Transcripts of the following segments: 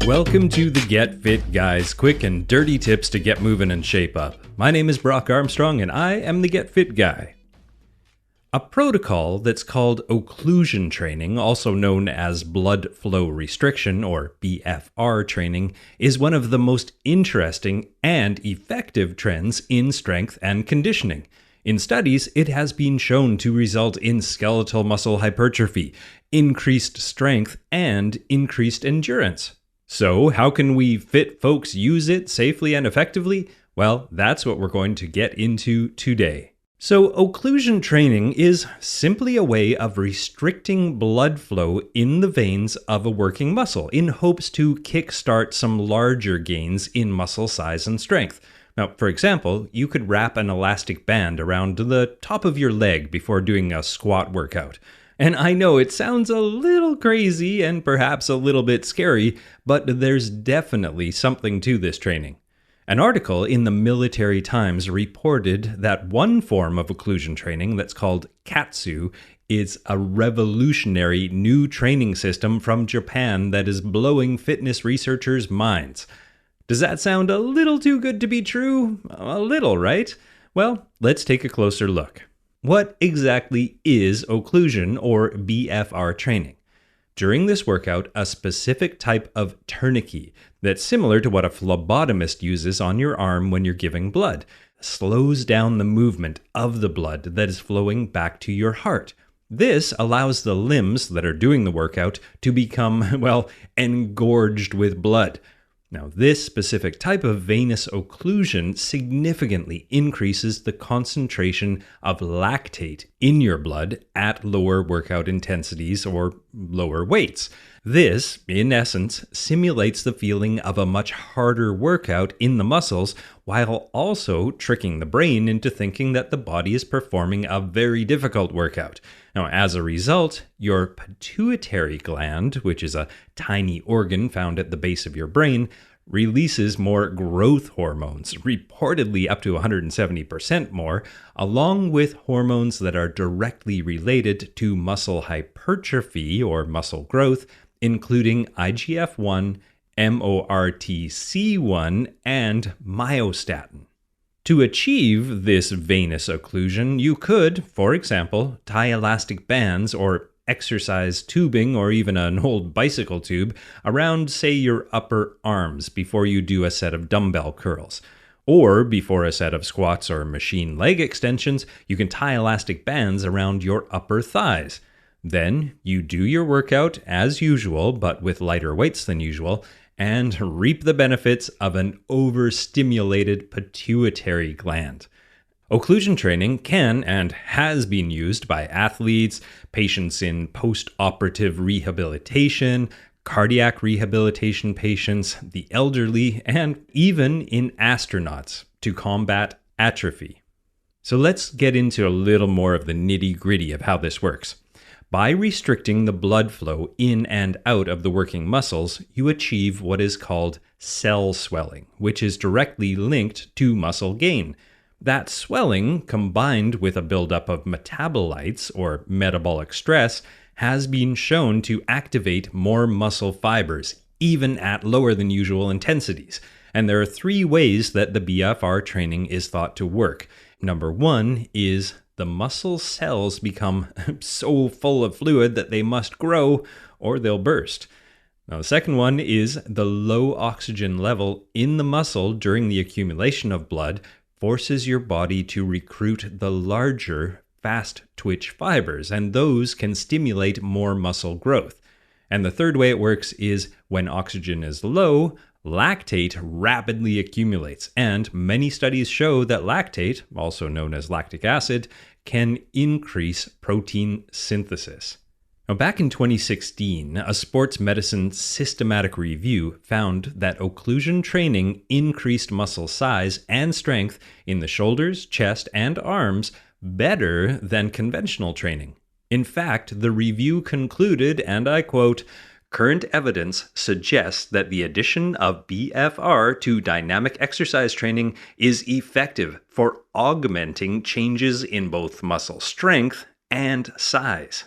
Welcome to the Get Fit Guys, quick and dirty tips to get moving and shape up. My name is Brock Armstrong and I am the Get Fit Guy. A protocol that's called occlusion training, also known as blood flow restriction or BFR training, is one of the most interesting and effective trends in strength and conditioning. In studies, it has been shown to result in skeletal muscle hypertrophy, increased strength, and increased endurance. So, how can we fit folks use it safely and effectively? Well, that's what we're going to get into today. So, occlusion training is simply a way of restricting blood flow in the veins of a working muscle in hopes to kickstart some larger gains in muscle size and strength. Now, for example, you could wrap an elastic band around the top of your leg before doing a squat workout. And I know it sounds a little crazy and perhaps a little bit scary, but there's definitely something to this training. An article in the Military Times reported that one form of occlusion training that's called Katsu is a revolutionary new training system from Japan that is blowing fitness researchers' minds. Does that sound a little too good to be true? A little, right? Well, let's take a closer look. What exactly is occlusion or BFR training? During this workout, a specific type of tourniquet that's similar to what a phlebotomist uses on your arm when you're giving blood slows down the movement of the blood that is flowing back to your heart. This allows the limbs that are doing the workout to become, engorged with blood. Now, this specific type of venous occlusion significantly increases the concentration of lactate in your blood at lower workout intensities or lower weights. This, in essence, simulates the feeling of a much harder workout in the muscles while also tricking the brain into thinking that the body is performing a very difficult workout. Now, as a result, your pituitary gland, which is a tiny organ found at the base of your brain, releases more growth hormones, reportedly up to 170% more, along with hormones that are directly related to muscle hypertrophy or muscle growth, including IGF-1, MORTC1, and myostatin. To achieve this venous occlusion, you could, for example, tie elastic bands or exercise tubing or even an old bicycle tube around, say, your upper arms before you do a set of dumbbell curls. Or before a set of squats or machine leg extensions, you can tie elastic bands around your upper thighs. Then you do your workout as usual, but with lighter weights than usual, and reap the benefits of an overstimulated pituitary gland. Occlusion training can and has been used by athletes, patients in post-operative rehabilitation, cardiac rehabilitation patients, the elderly, and even in astronauts to combat atrophy. So let's get into a little more of the nitty-gritty of how this works. By restricting the blood flow in and out of the working muscles, you achieve what is called cell swelling, which is directly linked to muscle gain. That swelling, combined with a buildup of metabolites or metabolic stress, has been shown to activate more muscle fibers, even at lower than usual intensities. And there are 3 ways that the BFR training is thought to work. Number 1 is the muscle cells become so full of fluid that they must grow or they'll burst. Now, the second one is the low oxygen level in the muscle during the accumulation of blood forces your body to recruit the larger, fast-twitch fibers, and those can stimulate more muscle growth. And the third way it works is when oxygen is low, lactate rapidly accumulates, and many studies show that lactate, also known as lactic acid, can increase protein synthesis. Now, back in 2016, a sports medicine systematic review found that occlusion training increased muscle size and strength in the shoulders, chest, and arms better than conventional training. In fact, the review concluded, and I quote, "Current evidence suggests that the addition of BFR to dynamic exercise training is effective for augmenting changes in both muscle strength and size."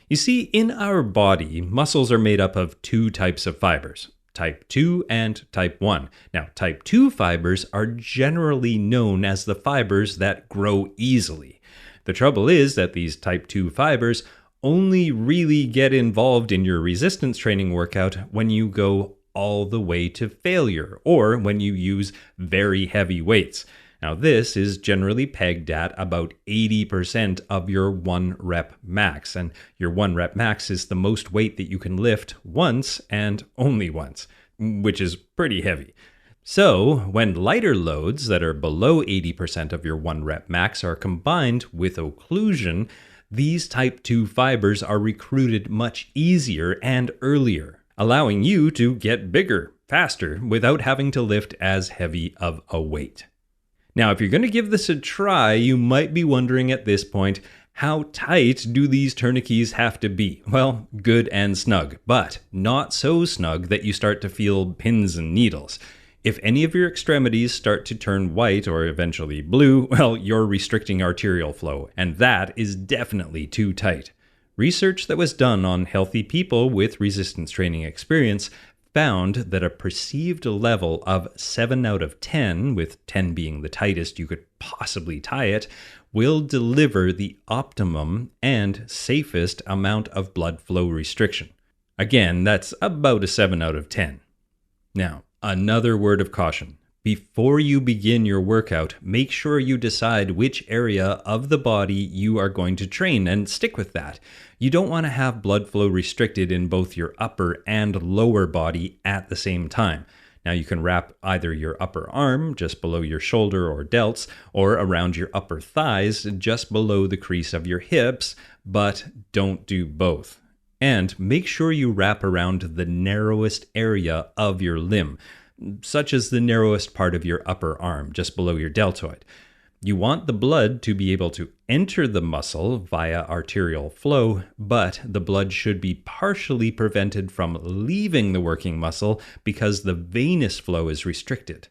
You see, in our body, muscles are made up of two types of fibers, type 2 and type 1. Now, type 2 fibers are generally known as the fibers that grow easily. The trouble is that these type 2 fibers only really get involved in your resistance training workout when you go all the way to failure or when you use very heavy weights. Now, this is generally pegged at about 80% of your 1 rep max, and your 1 rep max is the most weight that you can lift once and only once, which is pretty heavy. So, when lighter loads that are below 80% of your 1 rep max are combined with occlusion, these type 2 fibers are recruited much easier and earlier, allowing you to get bigger, faster, without having to lift as heavy of a weight. Now, if you're going to give this a try, you might be wondering at this point, how tight do these tourniquets have to be? Well, good and snug, but not so snug that you start to feel pins and needles. If any of your extremities start to turn white or eventually blue, well, you're restricting arterial flow, and that is definitely too tight. Research that was done on healthy people with resistance training experience found that a perceived level of 7 out of 10, with 10 being the tightest you could possibly tie it, will deliver the optimum and safest amount of blood flow restriction. Again, that's about a 7 out of 10. Now, another word of caution. Before you begin your workout, make sure you decide which area of the body you are going to train and stick with that. You don't want to have blood flow restricted in both your upper and lower body at the same time. Now you can wrap either your upper arm just below your shoulder or delts, or around your upper thighs just below the crease of your hips, but don't do both. And make sure you wrap around the narrowest area of your limb, such as the narrowest part of your upper arm, just below your deltoid. You want the blood to be able to enter the muscle via arterial flow, but the blood should be partially prevented from leaving the working muscle because the venous flow is restricted.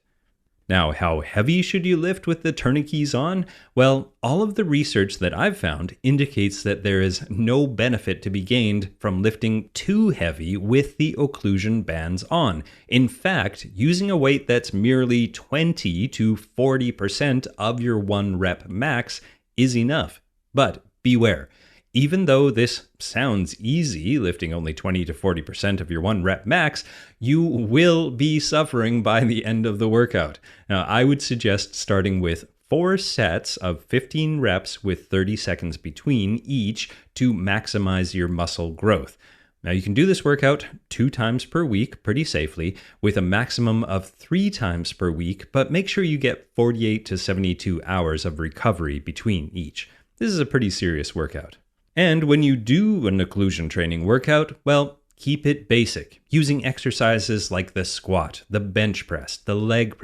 Now, how heavy should you lift with the tourniquets on? Well, all of the research that I've found indicates that there is no benefit to be gained from lifting too heavy with the occlusion bands on. In fact, using a weight that's merely 20 to 40% of your 1 rep max is enough. But beware. Even though this sounds easy, lifting only 20 to 40% of your 1 rep max, you will be suffering by the end of the workout. Now, I would suggest starting with 4 sets of 15 reps with 30 seconds between each to maximize your muscle growth. Now, you can do this workout 2 times per week pretty safely with a maximum of 3 times per week, but make sure you get 48 to 72 hours of recovery between each. This is a pretty serious workout. And when you do an occlusion training workout, well, keep it basic, using exercises like the squat, the bench press, the leg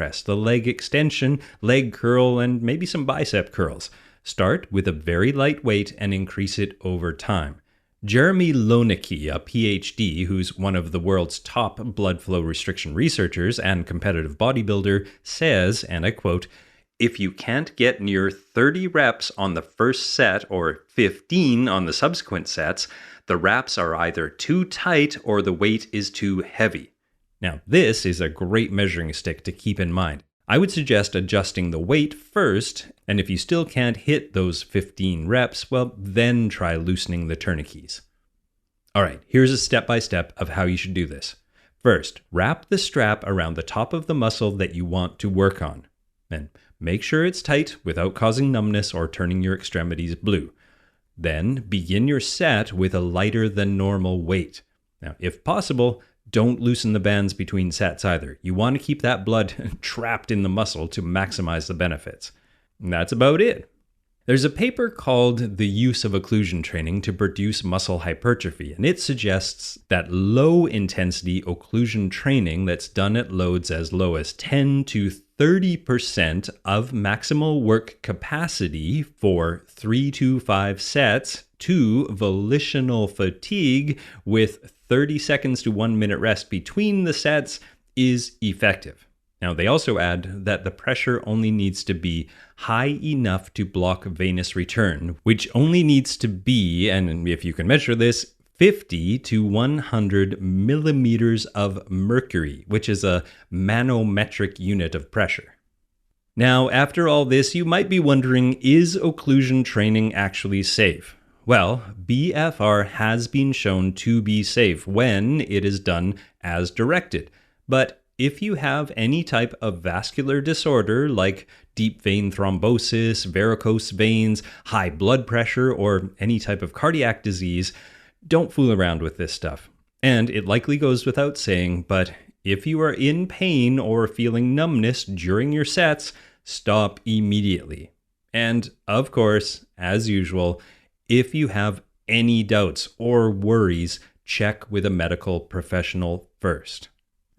extension, leg curl, and maybe some bicep curls. Start with a very light weight and increase it over time. Jeremy Lonicki, a PhD who's one of the world's top blood flow restriction researchers and competitive bodybuilder, says, and I quote, "If you can't get near 30 reps on the first set or 15 on the subsequent sets, the wraps are either too tight or the weight is too heavy." Now, this is a great measuring stick to keep in mind. I would suggest adjusting the weight first, and if you still can't hit those 15 reps, well, then try loosening the tourniquets. All right, here's a step-by-step of how you should do this. First, wrap the strap around the top of the muscle that you want to work on. Then, make sure it's tight without causing numbness or turning your extremities blue. Then, begin your set with a lighter than normal weight. Now, if possible, don't loosen the bands between sets either. You want to keep that blood trapped in the muscle to maximize the benefits. And that's about it. There's a paper called The Use of Occlusion Training to Produce Muscle Hypertrophy, and it suggests that low-intensity occlusion training that's done at loads as low as 10 to 30% of maximal work capacity for 3 to 5 sets to volitional fatigue with 30 seconds to 1 minute rest between the sets is effective. Now, they also add that the pressure only needs to be high enough to block venous return, which only needs to be, and if you can measure this, 50 to 100 millimeters of mercury, which is a manometric unit of pressure. Now, after all this, you might be wondering, is occlusion training actually safe? Well, BFR has been shown to be safe when it is done as directed. But if you have any type of vascular disorder like deep vein thrombosis, varicose veins, high blood pressure, or any type of cardiac disease, don't fool around with this stuff. And it likely goes without saying, but if you are in pain or feeling numbness during your sets, stop immediately. And of course, as usual, if you have any doubts or worries, check with a medical professional first.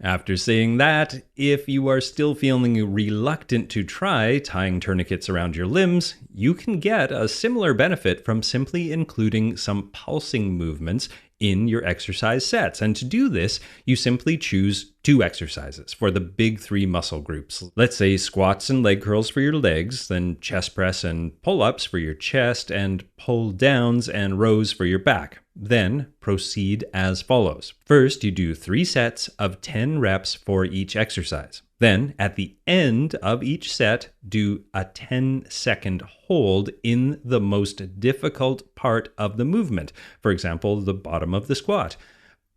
After saying that, if you are still feeling reluctant to try tying tourniquets around your limbs, you can get a similar benefit from simply including some pulsing movements in your exercise sets. And to do this, you simply choose 2 exercises for the big 3 muscle groups. Let's say squats and leg curls for your legs, then chest press and pull-ups for your chest, and pull downs and rows for your back. Then proceed as follows. First, you do 3 sets of 10 reps for each exercise. Then, at the end of each set, do a 10-second hold in the most difficult part of the movement. For example, the bottom of the squat,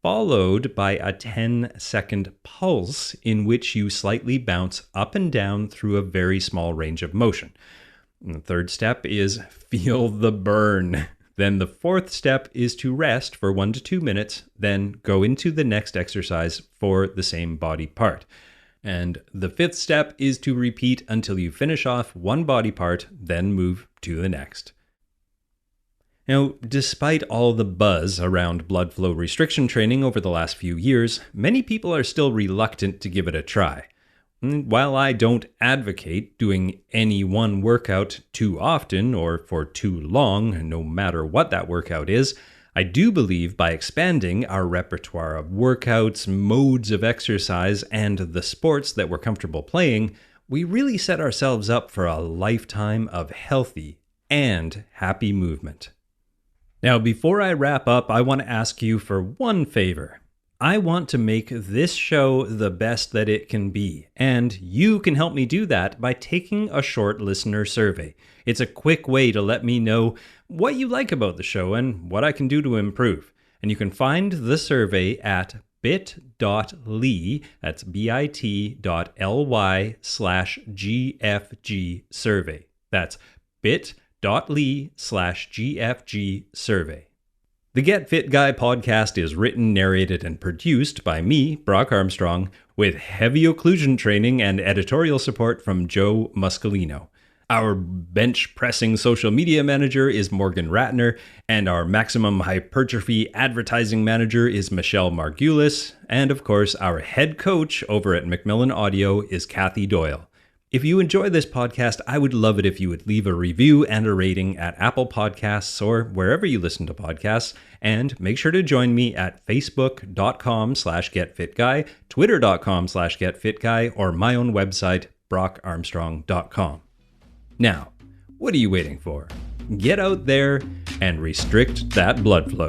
followed by a 10-second pulse in which you slightly bounce up and down through a very small range of motion. And the third step is feel the burn. Then the fourth step is to rest for 1 to 2 minutes, then go into the next exercise for the same body part. And the fifth step is to repeat until you finish off one body part, then move to the next. Now, despite all the buzz around blood flow restriction training over the last few years, many people are still reluctant to give it a try. And while I don't advocate doing any one workout too often or for too long, no matter what that workout is, I do believe by expanding our repertoire of workouts, modes of exercise, and the sports that we're comfortable playing, we really set ourselves up for a lifetime of healthy and happy movement. Now, before I wrap up, I want to ask you for one favor. I want to make this show the best that it can be, and you can help me do that by taking a short listener survey. It's a quick way to let me know what you like about the show and what I can do to improve. And you can find the survey at bit.ly, that's bit.ly/GFG survey. That's bit.ly/GFG survey. The Get Fit Guy podcast is written, narrated, and produced by me, Brock Armstrong, with heavy occlusion training and editorial support from Joe Muscolino. Our bench-pressing social media manager is Morgan Ratner, and our maximum hypertrophy advertising manager is Michelle Margulis, and of course, our head coach over at Macmillan Audio is Kathy Doyle. If you enjoy this podcast, I would love it if you would leave a review and a rating at Apple Podcasts or wherever you listen to podcasts. And make sure to join me at facebook.com/getfitguy, twitter.com/getfitguy, or my own website, brockarmstrong.com. Now, what are you waiting for? Get out there and restrict that blood flow.